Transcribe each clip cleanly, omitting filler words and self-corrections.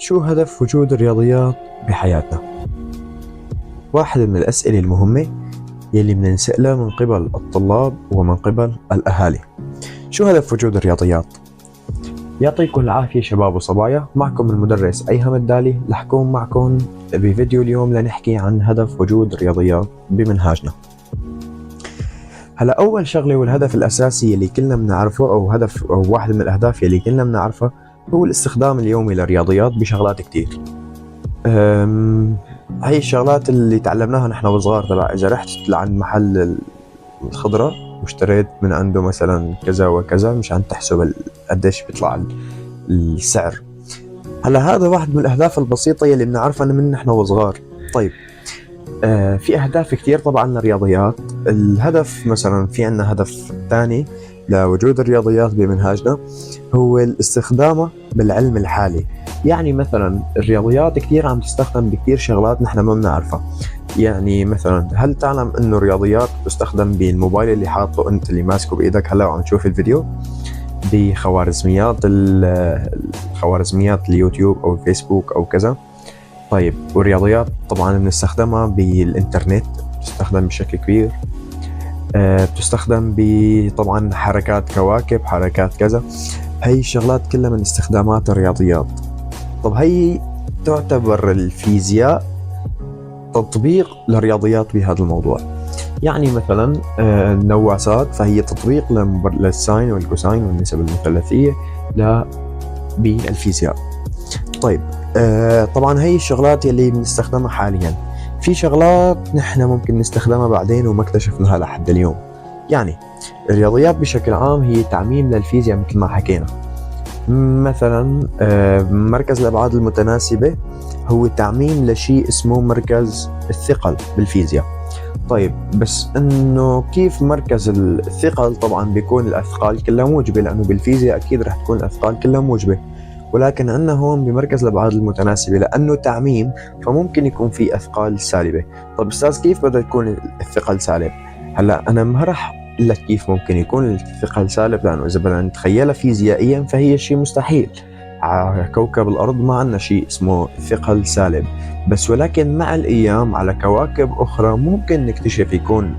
شو هدف وجود الرياضيات بحياتنا؟ واحد من الأسئلة المهمة يلي بننسألها من قبل الطلاب ومن قبل الأهالي. شو هدف وجود الرياضيات؟ يعطيكم العافية شباب وصبايا، معكم المدرس أيهم الدالي. رح كون معكم بفيديو اليوم لنحكي عن هدف وجود الرياضيات بمنهاجنا. هلا أول شغلة والهدف الأساسي اللي كلنا بنعرفه أو واحد من الأهداف اللي كلنا بنعرفه هو الاستخدام اليومي للرياضيات بشغلات كتير. هاي الشغلات اللي تعلمناها نحن وصغار. تبع إذا رحت لعند محل الخضرة واشتريت من عنده مثلا كذا وكذا مشان تحسب قديش بيطلع السعر. هلا هذا واحد من الأهداف البسيطة اللي بنعرفها من نحن وصغار. طيب في أهداف كتير طبعا للرياضيات. الهدف مثلا في عنا هدف ثاني لوجود الرياضيات بمنهاجنا هو الاستخدامه بالعلم الحالي. يعني مثلا الرياضيات كتير عم تستخدم بكتير شغلات نحن ما بنعرفها. يعني مثلا هل تعلم انه الرياضيات تستخدم بالموبايل اللي حاطه انت اللي ماسكه بايدك هلا وعم تشوف الفيديو؟ بخوارزميات خوارزميات اليوتيوب او الفيسبوك او كذا. طيب والرياضيات طبعا بنستخدمها بالانترنت، بتستخدم بشكل كبير. بتستخدم طبعا حركات كواكب، حركات كذا. هاي الشغلات كلها من استخدامات الرياضيات. طب هي تعتبر الفيزياء تطبيق للرياضيات بهذا الموضوع. يعني مثلا النواسات فهي تطبيق للساين والكوساين والنسب المثلثية بالفيزياء. طيب طبعا هي الشغلات اللي بنستخدمها حاليا. في شغلات نحن ممكن نستخدمها بعدين وما اكتشفناها لحد اليوم. يعني الرياضيات بشكل عام هي تعميم للفيزياء مثل ما حكينا. مثلا مركز الأبعاد المتناسبة هو تعميم لشيء اسمه مركز الثقل بالفيزياء. طيب بس انه كيف مركز الثقل؟ طبعا بيكون الأثقال كلها موجبة، لأنه بالفيزياء أكيد رح تكون الأثقال كلها موجبة. ولكن عندنا هون بمركز الأبعاد المتناسبة لأنه تعميم فممكن يكون في أثقال سالبة. طب أستاذ كيف بدها تكون الثقل سالب؟ هلا أنا ما رح لك كيف ممكن يكون الثقل سالب، لأنه إذا بدنا نتخيلها فيزيائيا فهي شيء مستحيل. على كوكب الأرض ما عندنا شيء اسمه ثقل سالب، بس ولكن مع الأيام على كواكب أخرى ممكن نكتشف يكون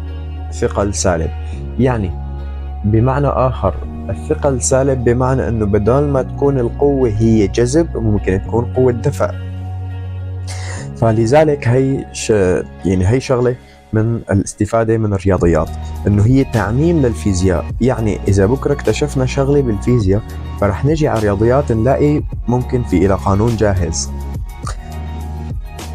ثقل سالب. يعني بمعنى آخر الثقل سالب بمعنى أنه بدل ما تكون القوة هي جذب ممكن تكون قوة دفع. فلذلك هي شغلة من الاستفادة من الرياضيات، انه هي تعميم للفيزياء. يعني اذا بكره اكتشفنا شغلة بالفيزياء فرح نجي على الرياضيات نلاقي ممكن في إلى قانون جاهز.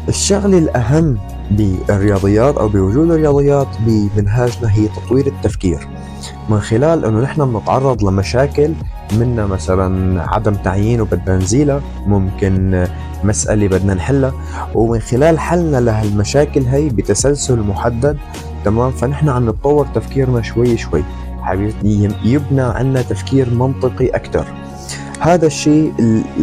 الشغلة الأهم بالرياضيات أو بوجود الرياضيات بمنهاجنا هي تطوير التفكير، من خلال أنه نحن بنتعرض لمشاكل منا مثلا عدم تعيين وبدنا نزيلها، ممكن مسألة بدنا نحلها، ومن خلال حلنا لهالمشاكل هي بتسلسل محدد. تمام، فنحن عم نتطور تفكيرنا شوي شوي، يبنى عنا تفكير منطقي أكتر. هذا الشيء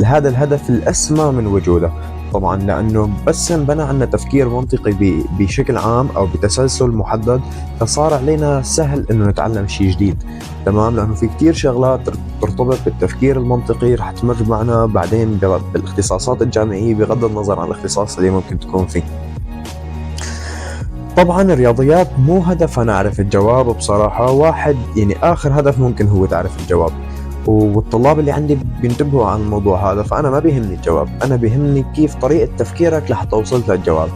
هذا الهدف الأسمى من وجوده طبعا، لأنه بس انبنى عنا تفكير منطقي بشكل عام أو بتسلسل محدد فصار علينا سهل إنه نتعلم شيء جديد. تمام، لأنه في كتير شغلات ترتبط بالتفكير المنطقي رح تمر معنا بعدين بالاختصاصات الجامعية بغض النظر عن الاختصاص اللي ممكن تكون فيه. طبعا الرياضيات مو هدفها نعرف الجواب بصراحة. واحد يعني آخر هدف ممكن هو تعرف الجواب، والطلاب اللي عندي بينتبهوا عن الموضوع هذا. فأنا ما بيهمني الجواب، أنا بيهمني كيف طريقة تفكيرك لحتى وصلت للجواب.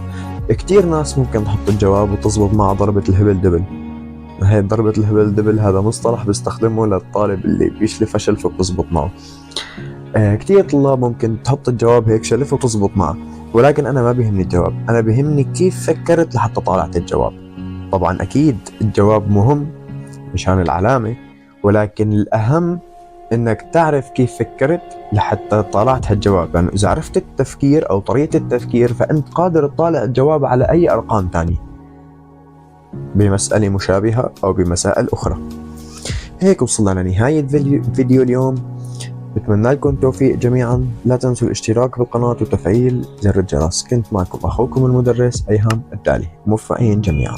كتير ناس ممكن تحط الجواب وتزبط مع ضربة الهبل دبل. هي ضربة الهبل دبل هذا مصطلح بيستخدمه للطالب اللي بيشلف شلف وبتزبط معه. كتير طلاب ممكن تحط الجواب هيك شلف وتزبط معه، ولكن أنا ما بيهمني الجواب، أنا بيهمني كيف فكرت لحتى طالعت الجواب. طبعا أكيد الجواب مهم مشان العلامة، ولكن الأهم انك تعرف كيف فكرت لحتى طالعت هالجواب. يعني اذا عرفت التفكير او طريقة التفكير فانت قادر تطالع الجواب على اي ارقام تانية بمسألة مشابهة او بمسائل اخرى. هيك وصلنا لنهاية فيديو اليوم. بتمنى لكم التوفيق جميعا. لا تنسوا الاشتراك بالقناة وتفعيل زر الجرس. كنت معكم اخوكم المدرس ايهم الدالي. موفقين جميعا.